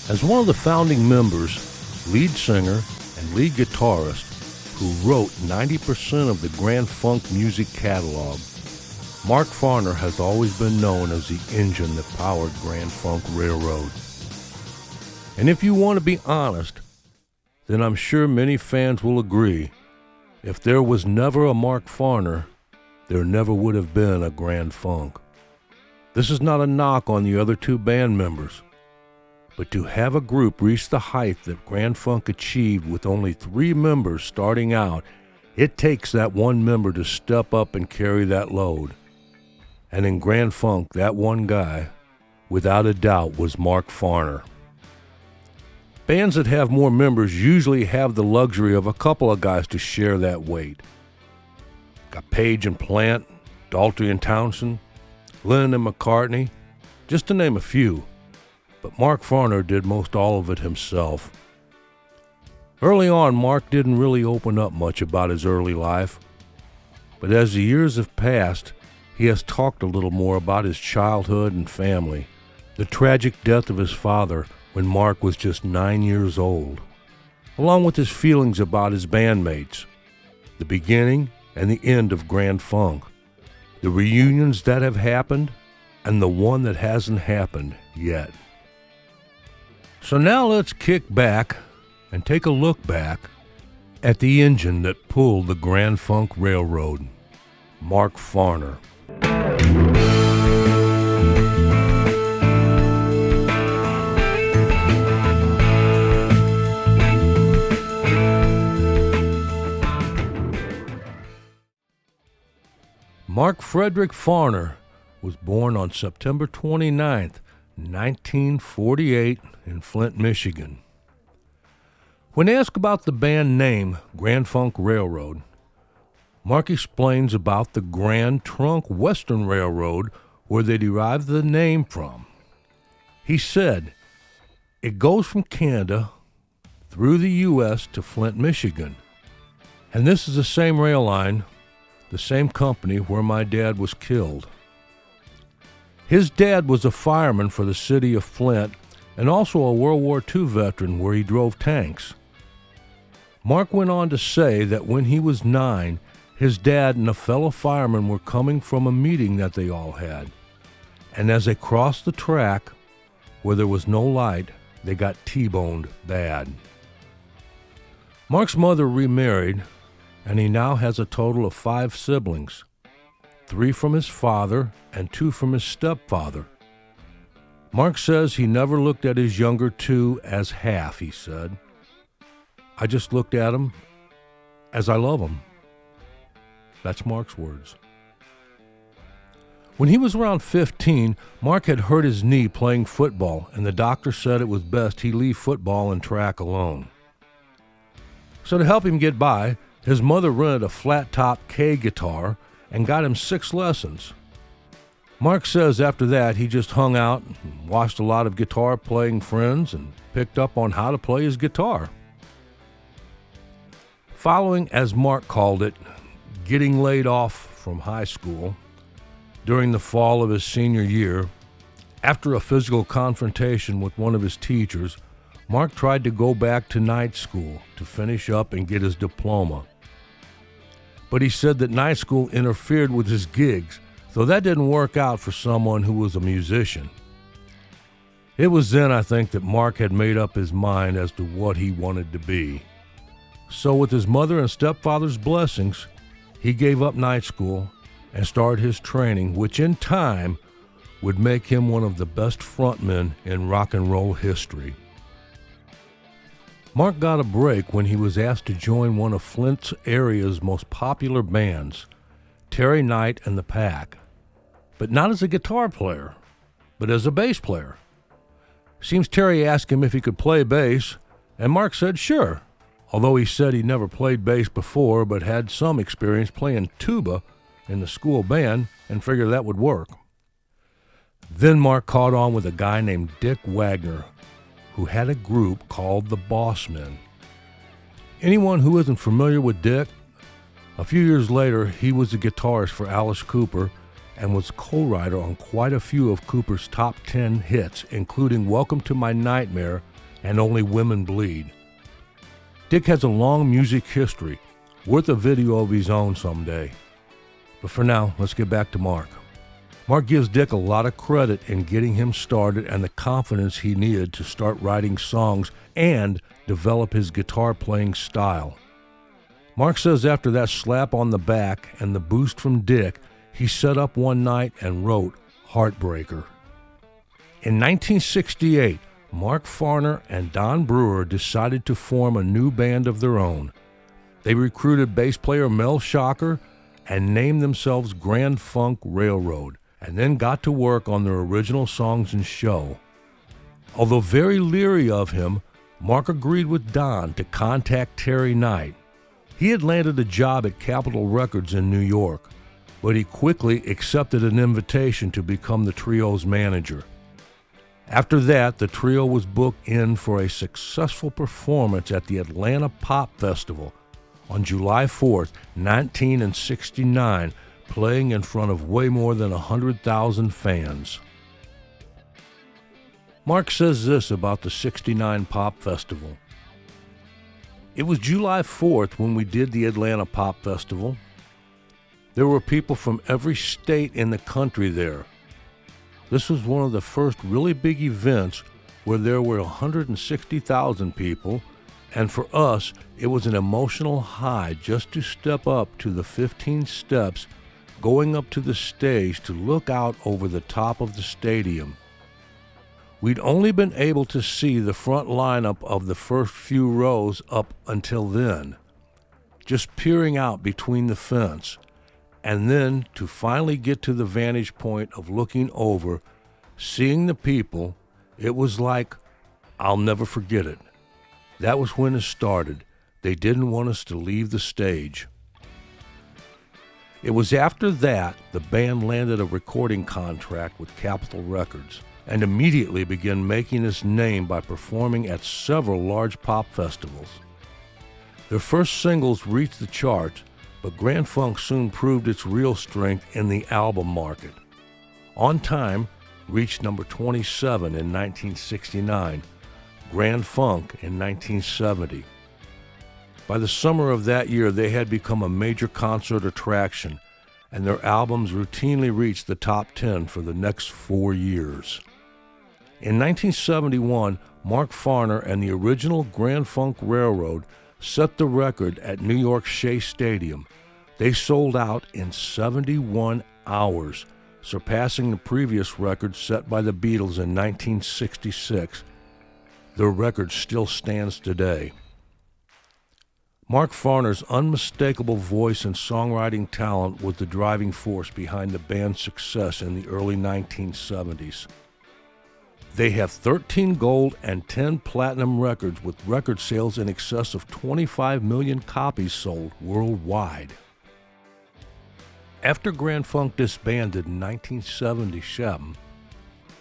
As one of the founding members, lead singer, and lead guitarist who wrote 90% of the Grand Funk music catalog, Mark Farner has always been known as the engine that powered Grand Funk Railroad. And if you want to be honest, then I'm sure many fans will agree, if there was never a Mark Farner, there never would have been a Grand Funk. This is not a knock on the other two band members, but to have a group reach the height that Grand Funk achieved with only 3 members starting out, it takes that one member to step up and carry that load. And in Grand Funk, that one guy, without a doubt, was Mark Farner. Bands that have more members usually have the luxury of a couple of guys to share that weight. Got Page and Plant, Daltrey and Townsend, Lennon and McCartney, just to name a few. But Mark Farner did most all of it himself. Early on, Mark didn't really open up much about his early life. But as the years have passed, he has talked a little more about his childhood and family, the tragic death of his father when Mark was just 9 years old, along with his feelings about his bandmates, the beginning and the end of Grand Funk, the reunions that have happened, and the one that hasn't happened yet. So now let's kick back and take a look back at the engine that pulled the Grand Funk Railroad, Mark Farner. Mark Frederick Farner was born on September 29th, 1948 in Flint, Michigan. When asked about the band name Grand Funk Railroad, Mark explains about the Grand Trunk Western Railroad where they derived the name from. He said, "It goes from Canada through the U.S. to Flint, Michigan. And this is the same rail line, the same company where my dad was killed." His dad was a fireman for the city of Flint and also a World War II veteran where he drove tanks. Mark went on to say that when he was 9, his dad and a fellow fireman were coming from a meeting that they all had, and as they crossed the track where there was no light, they got T-boned bad. Mark's mother remarried, and he now has a total of 5 siblings, 3 from his father and 2 from his stepfather. Mark says he never looked at his younger 2 as half, he said. "I just looked at them as I love them." That's Mark's words. When he was around 15, Mark had hurt his knee playing football, and the doctor said it was best he leave football and track alone. So to help him get by, his mother rented a flat-top K guitar and got him 6 lessons. Mark says after that he just hung out and watched a lot of guitar-playing friends and picked up on how to play his guitar. Following, as Mark called it, getting laid off from high school during the fall of his senior year, after a physical confrontation with one of his teachers, Mark tried to go back to night school to finish up and get his diploma. But he said that night school interfered with his gigs, so that didn't work out for someone who was a musician. It was then, I think, that Mark had made up his mind as to what he wanted to be. So with his mother and stepfather's blessings, he gave up night school and started his training, which in time would make him one of the best frontmen in rock and roll history. Mark got a break when he was asked to join one of Flint's area's most popular bands, Terry Knight and the Pack, but not as a guitar player, but as a bass player. Seems Terry asked him if he could play bass, and Mark said sure, although he said he never played bass before but had some experience playing tuba in the school band and figured that would work. Then Mark caught on with a guy named Dick Wagner, who had a group called the Bossmen. Anyone who isn't familiar with Dick, a few years later he was the guitarist for Alice Cooper and was co-writer on quite a few of Cooper's top 10 hits, including Welcome to My Nightmare and Only Women Bleed. Dick has a long music history, worth a video of his own someday. But for now, let's get back to Mark. Mark gives Dick a lot of credit in getting him started and the confidence he needed to start writing songs and develop his guitar playing style. Mark says after that slap on the back and the boost from Dick, he sat up one night and wrote Heartbreaker. In 1968, Mark Farner and Don Brewer decided to form a new band of their own. They recruited bass player Mel Shocker and named themselves Grand Funk Railroad, and then got to work on their original songs and show. Although very leery of him, Mark agreed with Don to contact Terry Knight. He had landed a job at Capitol Records in New York, but he quickly accepted an invitation to become the trio's manager. After that, the trio was booked in for a successful performance at the Atlanta Pop Festival on July 4th, 1969, playing in front of way more than 100,000 fans. Mark says this about the '69 Pop Festival. It was July 4th when we did the Atlanta Pop Festival. There were people from every state in the country there. This was one of the first really big events where there were 160,000 people, and for us, it was an emotional high just to step up to the 15 steps going up to the stage to look out over the top of the stadium. We'd only been able to see the front lineup of the first few rows up until then, just peering out between the fence, and then to finally get to the vantage point of looking over, seeing the people. It was like, I'll never forget it. That was when it started. They didn't want us to leave the stage. It was after that the band landed a recording contract with Capitol Records and immediately began making its name by performing at several large pop festivals. Their first singles reached the charts, but Grand Funk soon proved its real strength in the album market. On Time reached number 27 in 1969, Grand Funk in 1970. By the summer of that year, they had become a major concert attraction, and their albums routinely reached the top 10 for the next 4 years. In 1971, Mark Farner and the original Grand Funk Railroad set the record at New York's Shea Stadium. They sold out in 71 hours, surpassing the previous record set by the Beatles in 1966. Their record still stands today. Mark Farner's unmistakable voice and songwriting talent was the driving force behind the band's success in the early 1970s. They have 13 gold and 10 platinum records with record sales in excess of 25 million copies sold worldwide. After Grand Funk disbanded in 1977,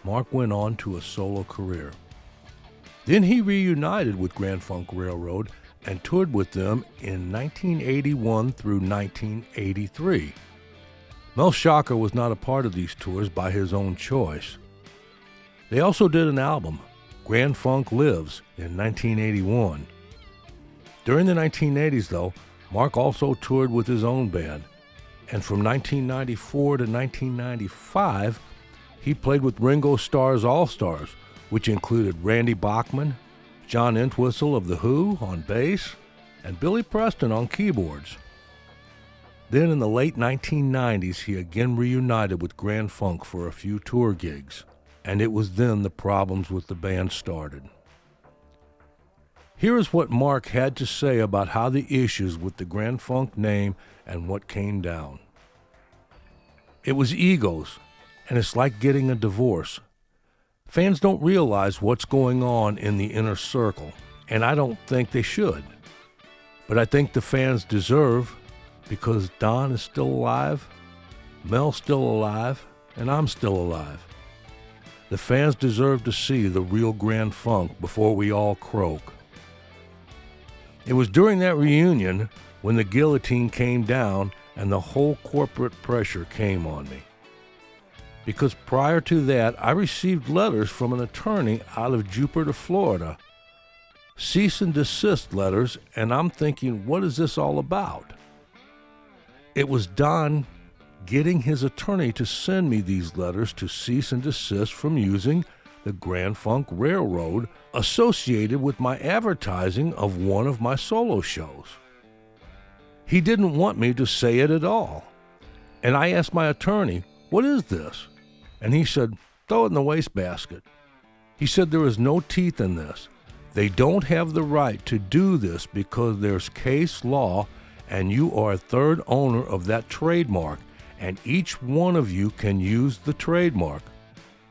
Mark went on to a solo career. Then he reunited with Grand Funk Railroad and toured with them in 1981 through 1983. Mel Shocker was not a part of these tours by his own choice. They also did an album, Grand Funk Lives, in 1981. During the 1980s, though, Mark also toured with his own band, and from 1994 to 1995, he played with Ringo Starr's All-Stars, which included Randy Bachman, John Entwistle of The Who on bass, and Billy Preston on keyboards. Then in the late 1990s, he again reunited with Grand Funk for a few tour gigs, and it was then the problems with the band started. Here is what Mark had to say about how the issues with the Grand Funk name and what came down. It was egos, and it's like getting a divorce. Fans don't realize what's going on in the inner circle, and I don't think they should. But I think the fans deserve, because Don is still alive, Mel's still alive, and I'm still alive. The fans deserve to see the real Grand Funk before we all croak. It was during that reunion when the guillotine came down and the whole corporate pressure came on me. Because prior to that, I received letters from an attorney out of Jupiter, Florida, cease and desist letters, and I'm thinking, what is this all about? It was Don getting his attorney to send me these letters to cease and desist from using the Grand Funk Railroad associated with my advertising of one of my solo shows. He didn't want me to say it at all. And I asked my attorney, what is this? And he said, throw it in the wastebasket. He said there is no teeth in this. They don't have the right to do this because there's case law and you are a third owner of that trademark, and each one of you can use the trademark.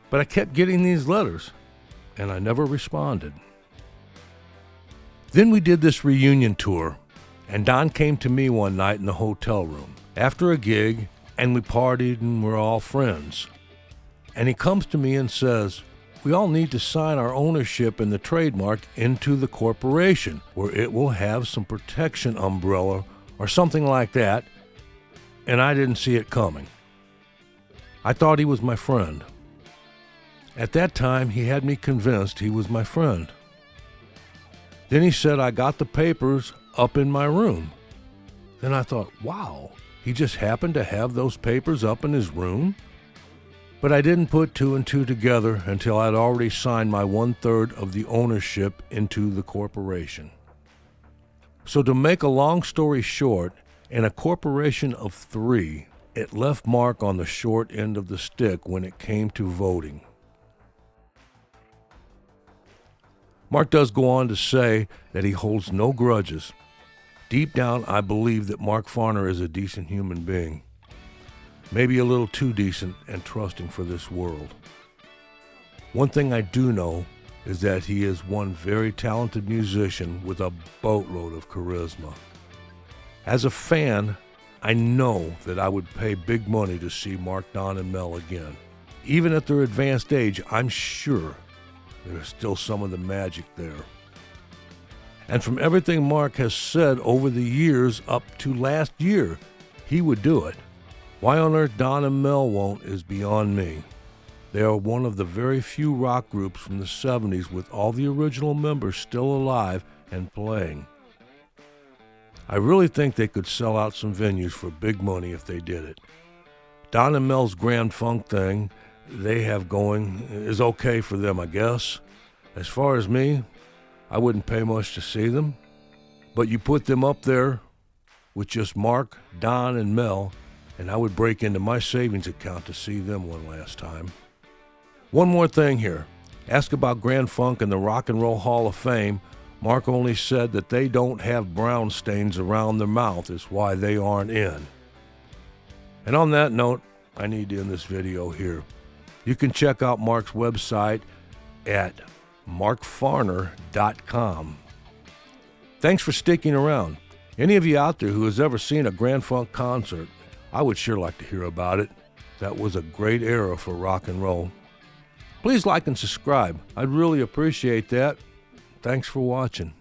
But I kept getting these letters, and I never responded. Then we did this reunion tour, and Don came to me one night in the hotel room after a gig, and we partied and we're all friends. And he comes to me and says, we all need to sign our ownership in the trademark into the corporation, where it will have some protection umbrella or something like that, and I didn't see it coming. I thought he was my friend. At that time, he had me convinced he was my friend. Then he said, I got the papers up in my room. Then I thought, wow, he just happened to have those papers up in his room? But I didn't put two and two together until I'd already signed my 1/3 of the ownership into the corporation. So to make a long story short, in a corporation of 3, it left Mark on the short end of the stick when it came to voting. Mark does go on to say that he holds no grudges. Deep down, I believe that Mark Farner is a decent human being. Maybe a little too decent and trusting for this world. One thing I do know is that he is one very talented musician with a boatload of charisma. As a fan, I know that I would pay big money to see Mark, Don, and Mel again. Even at their advanced age, I'm sure there's still some of the magic there. And from everything Mark has said over the years up to last year, he would do it. Why on earth Don and Mel won't is beyond me. They are one of the very few rock groups from the 70s with all the original members still alive and playing. I really think they could sell out some venues for big money if they did it. Don and Mel's Grand Funk thing they have going is okay for them, I guess. As far as me, I wouldn't pay much to see them. But you put them up there with just Mark, Don, and Mel, and I would break into my savings account to see them one last time. One more thing here. Ask about Grand Funk and the Rock and Roll Hall of Fame. Mark only said that they don't have brown stains around their mouth is why they aren't in. And on that note, I need to end this video here. You can check out Mark's website at markfarner.com. Thanks for sticking around. Any of you out there who has ever seen a Grand Funk concert, I would sure like to hear about it. That was a great era for rock and roll. Please like and subscribe. I'd really appreciate that. Thanks for watching.